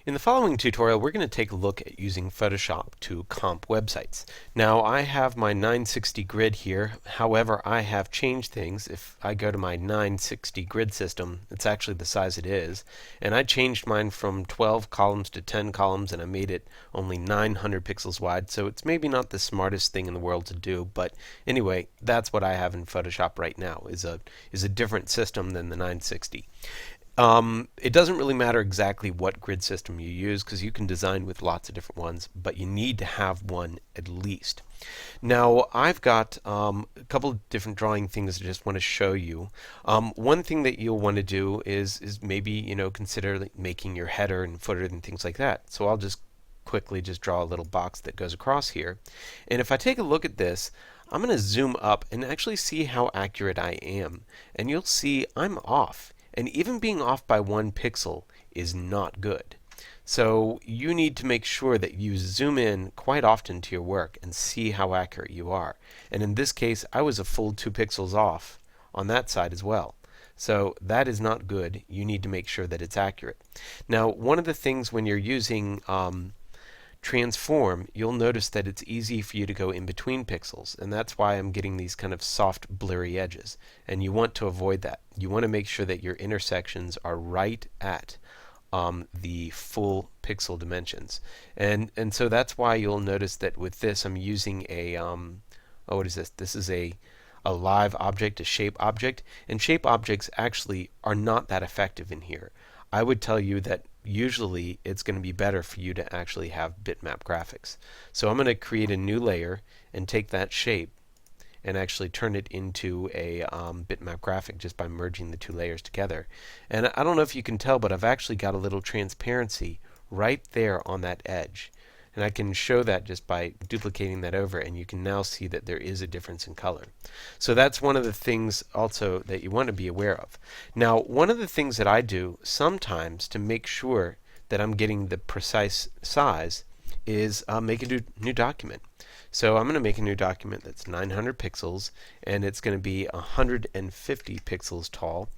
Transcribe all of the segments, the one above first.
In the following tutorial, we're going to take a look at using Photoshop to comp websites. Now, I have my 960 grid here. However, I have changed things. If I go to my 960 grid system, it's actually the size it is. And I changed mine from 12 columns to 10 columns, and I made it only 900 pixels wide. So it's maybe not the smartest thing in the world to do, but anyway, that's what I have in Photoshop right now, is a different system than the 960. It doesn't really matter exactly what grid system you use because you can design with lots of different ones, but you need to have one at least. Now, I've got a couple of different drawing things I just want to show you. One thing that you'll want to do is maybe consider making your header and footer and things like that. So I'll just quickly draw a little box that goes across here. And if I take a look at this, I'm going to zoom up and actually see how accurate I am. And you'll see I'm off. And even being off by 1 pixel is not good. So you need to make sure that you zoom in quite often to your work and see how accurate you are. And in this case, I was a full 2 pixels off on that side as well. So that is not good. You need to make sure that it's accurate. Now, one of the things when you're using transform, you'll notice that it's easy for you to go in between pixels, and that's why I'm getting these kind of soft blurry edges, and you want to avoid that. You want to make sure that your intersections are right at the full pixel dimensions, and so that's why you'll notice that with this I'm using a what is this? This is a live object, a shape object, and shape objects actually are not that effective in here. I would tell you that usually it's going to be better for you to actually have bitmap graphics. So I'm going to create a new layer and take that shape and actually turn it into a bitmap graphic just by merging the two layers together. And I don't know if you can tell, but I've actually got a little transparency right there on that edge. And I can show that just by duplicating that over, and you can now see that there is a difference in color. So that's one of the things also that you want to be aware of. Now, one of the things that I do sometimes to make sure that I'm getting the precise size is make a new document. So I'm going to make a new document that's 900 pixels, and it's going to be 150 pixels tall.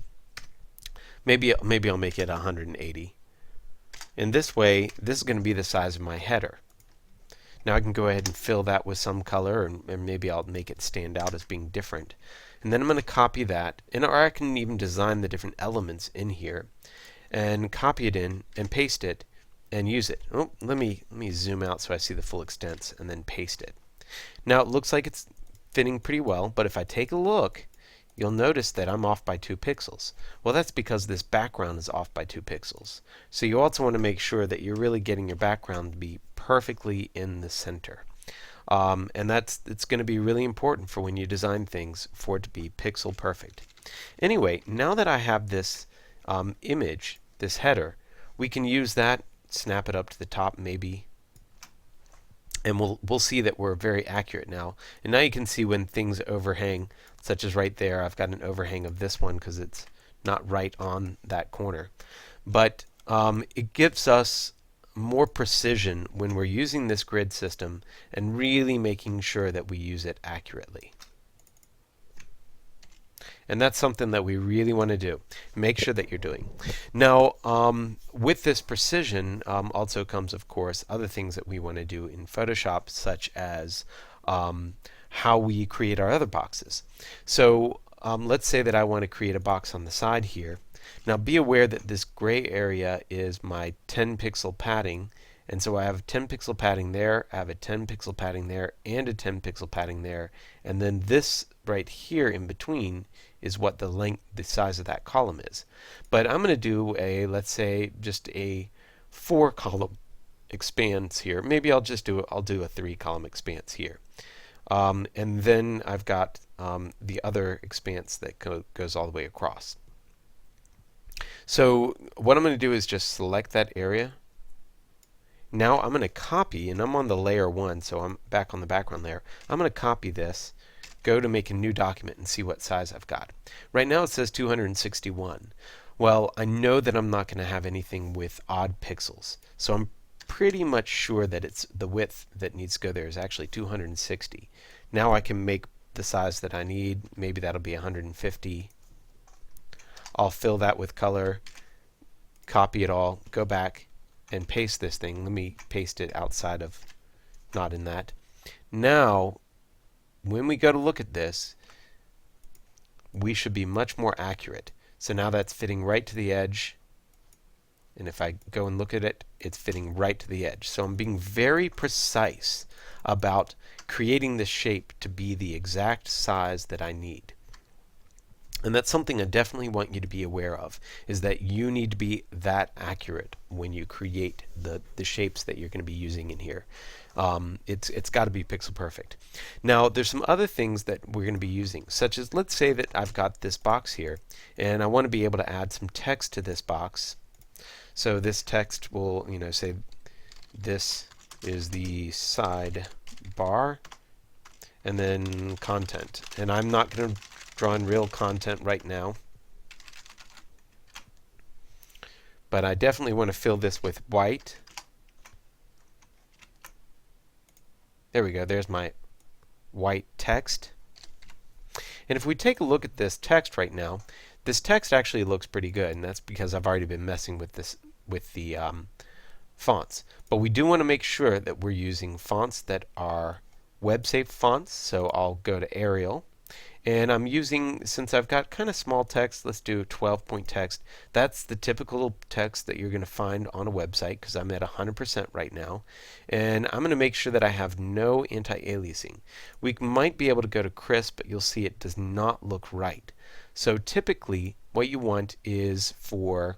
Maybe I'll make it 180. In this way, this is going to be the size of my header. Now I can go ahead and fill that with some color, and maybe I'll make it stand out as being different. And then I'm going to copy that, or I can even design the different elements in here, and copy it in and paste it and use it. Oh, let me zoom out so I see the full extent, and then paste it. Now it looks like it's fitting pretty well, but if I take a look, you'll notice that I'm off by 2 pixels. Well, that's because this background is off by 2 pixels. So you also want to make sure that you're really getting your background to be perfectly in the center. And it's going to be really important for when you design things for it to be pixel perfect. Anyway, now that I have this image, this header, we can use that, snap it up to the top maybe, and we'll see that we're very accurate now. And now you can see when things overhang, such as right there. I've got an overhang of this one because it's not right on that corner. But it gives us more precision when we're using this grid system and really making sure that we use it accurately. And that's something that we really want to do. Make sure that you're doing. Now, with this precision also comes, of course, other things that we want to do in Photoshop, such as how we create our other boxes. So let's say that I want to create a box on the side here. Now be aware that this gray area is my 10 pixel padding, and so I have 10 pixel padding there, I have a 10 pixel padding there, and a 10 pixel padding there, and then this right here in between is what the size of that column is. But I'm going to do let's say just a 4 column expanse here. Maybe I'll do a 3 column expanse here. And then I've got the other expanse that goes all the way across. So what I'm going to do is just select that area. Now I'm going to copy, and I'm on the layer 1, so I'm back on the background layer. I'm going to copy this, go to make a new document, and see what size I've got. Right now it says 261. Well, I know that I'm not going to have anything with odd pixels, so I'm pretty much sure that it's the width that needs to go there is actually 260. Now I can make the size that I need. Maybe that'll be 150. I'll fill that with color, copy it all, go back, and paste this thing. Let me paste it outside of, not in that. Now, when we go to look at this, we should be much more accurate. So now that's fitting right to the edge. And if I go and look at it, it's fitting right to the edge. So I'm being very precise about creating the shape to be the exact size that I need. And that's something I definitely want you to be aware of, is that you need to be that accurate when you create the shapes that you're going to be using in here. It's got to be pixel perfect. Now, there's some other things that we're going to be using, such as, let's say that I've got this box here, and I want to be able to add some text to this box. So this text will, say this is the side bar, and then content. And I'm not going to draw in real content right now, but I definitely want to fill this with white. There we go. There's my white text. And if we take a look at this text right now, this text actually looks pretty good, and that's because I've already been messing with this with the fonts. But we do want to make sure that we're using fonts that are web-safe fonts. So I'll go to Arial. And I'm using, since I've got kind of small text, let's do 12-point text. That's the typical text that you're going to find on a website, because I'm at 100% right now. And I'm going to make sure that I have no anti-aliasing. We might be able to go to crisp, but you'll see it does not look right. So typically, what you want is for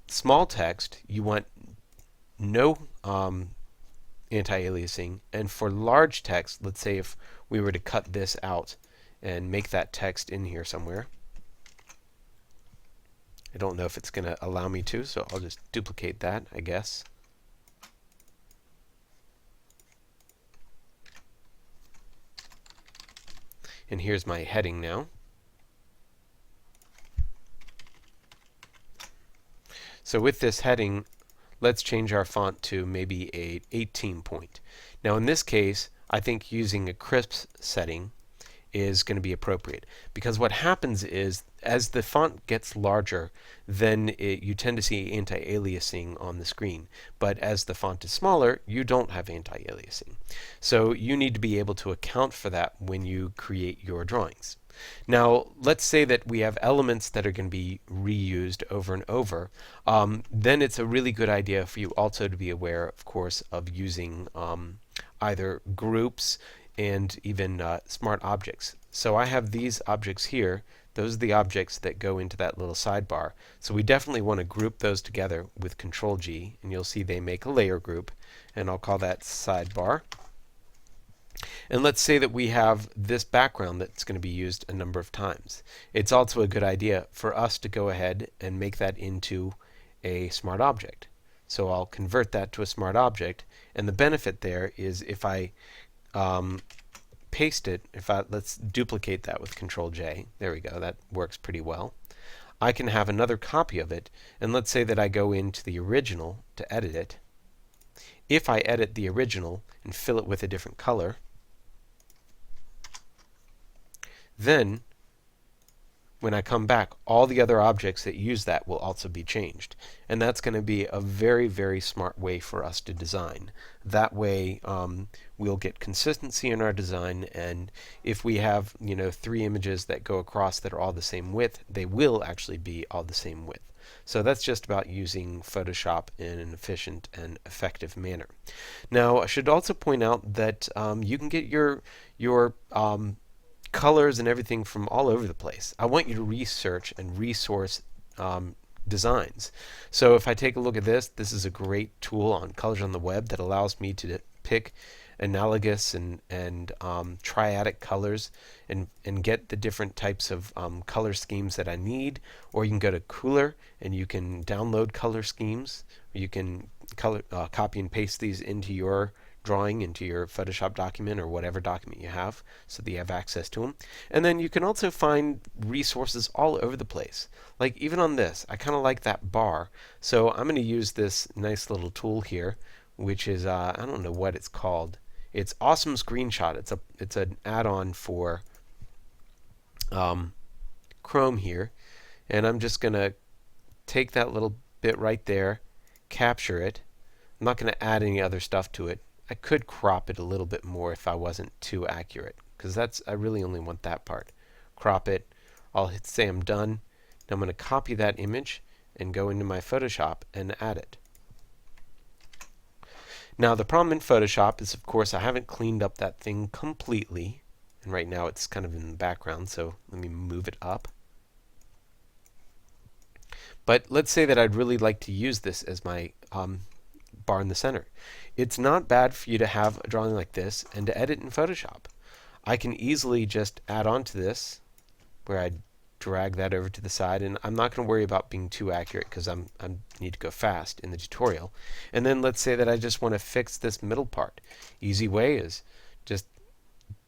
small text, you want no anti-aliasing, and for large text, let's say if we were to cut this out and make that text in here somewhere. I don't know if it's going to allow me to, so I'll just duplicate that, I guess. And here's my heading now. So with this heading, let's change our font to maybe a 18-point. Now in this case, I think using a crisp setting is going to be appropriate, because what happens is as the font gets larger, then you tend to see anti-aliasing on the screen. But as the font is smaller, you don't have anti-aliasing. So you need to be able to account for that when you create your drawings. Now, let's say that we have elements that are going to be reused over and over. Then it's a really good idea for you also to be aware, of course, of using either groups and even smart objects. So I have these objects here. Those are the objects that go into that little sidebar. So we definitely want to group those together with Control G, and you'll see they make a layer group, and I'll call that sidebar. And let's say that we have this background that's going to be used a number of times. It's also a good idea for us to go ahead and make that into a smart object. So I'll convert that to a smart object, and the benefit there is if I paste it, let's duplicate that with Control J. There we go, that works pretty well. I can have another copy of it, and let's say that I go into the original to edit it. If I edit the original and fill it with a different color, then when I come back, all the other objects that use that will also be changed. And that's going to be a very, very smart way for us to design. That way we'll get consistency in our design, and if we have 3 images that go across that are all the same width, they will actually be all the same width. So that's just about using Photoshop in an efficient and effective manner. Now, I should also point out that you can get your colors and everything from all over the place. I want you to research and resource designs. So if I take a look at this, this is a great tool on Colors on the Web that allows me to pick analogous and triadic colors and get the different types of color schemes that I need. Or you can go to Cooler and you can download color schemes. Or you can copy and paste these into your drawing, into your Photoshop document or whatever document you have, so that you have access to them. And then you can also find resources all over the place. Like even on this, I kind of like that bar. So I'm going to use this nice little tool here, which is I don't know what it's called. It's Awesome Screenshot. It's an add-on for Chrome here, and I'm just going to take that little bit right there, capture it. I'm not going to add any other stuff to it. I could crop it a little bit more if I wasn't too accurate, because I really only want that part. Crop it. I'll say I'm done. Now I'm going to copy that image and go into my Photoshop and add it. Now the problem in Photoshop is, of course, I haven't cleaned up that thing completely, and right now it's kind of in the background, so let me move it up. But let's say that I'd really like to use this as my bar in the center. It's not bad for you to have a drawing like this and to edit in Photoshop. I can easily just add on to this, where I drag that over to the side, and I'm not going to worry about being too accurate because I need to go fast in the tutorial. And then let's say that I just want to fix this middle part. Easy way is just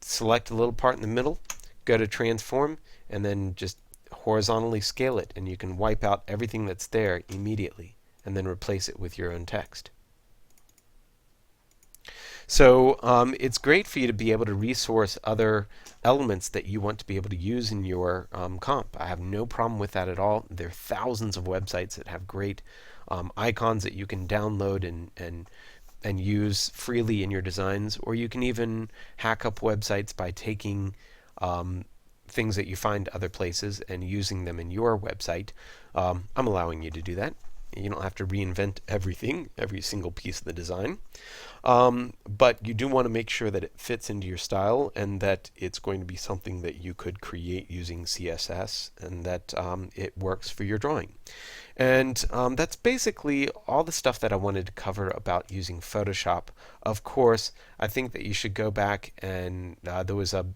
select a little part in the middle, go to transform, and then just horizontally scale it, and you can wipe out everything that's there immediately and then replace it with your own text. So it's great for you to be able to resource other elements that you want to be able to use in your comp. I have no problem with that at all. There are thousands of websites that have great icons that you can download and use freely in your designs, or you can even hack up websites by taking things that you find other places and using them in your website. I'm allowing you to do that. You don't have to reinvent everything, every single piece of the design. But you do want to make sure that it fits into your style and that it's going to be something that you could create using CSS and that it works for your drawing. And that's basically all the stuff that I wanted to cover about using Photoshop. Of course, I think that you should go back and there was a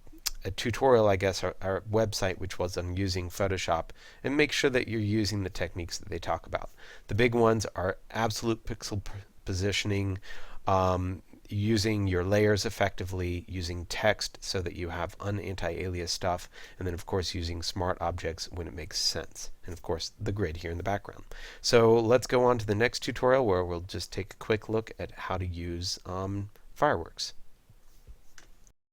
tutorial, I guess, our website, which was on using Photoshop, and make sure that you're using the techniques that they talk about. The big ones are absolute pixel positioning, using your layers effectively, using text so that you have anti-alias stuff, and then of course using smart objects when it makes sense, and of course the grid here in the background. So let's go on to the next tutorial where we'll just take a quick look at how to use fireworks.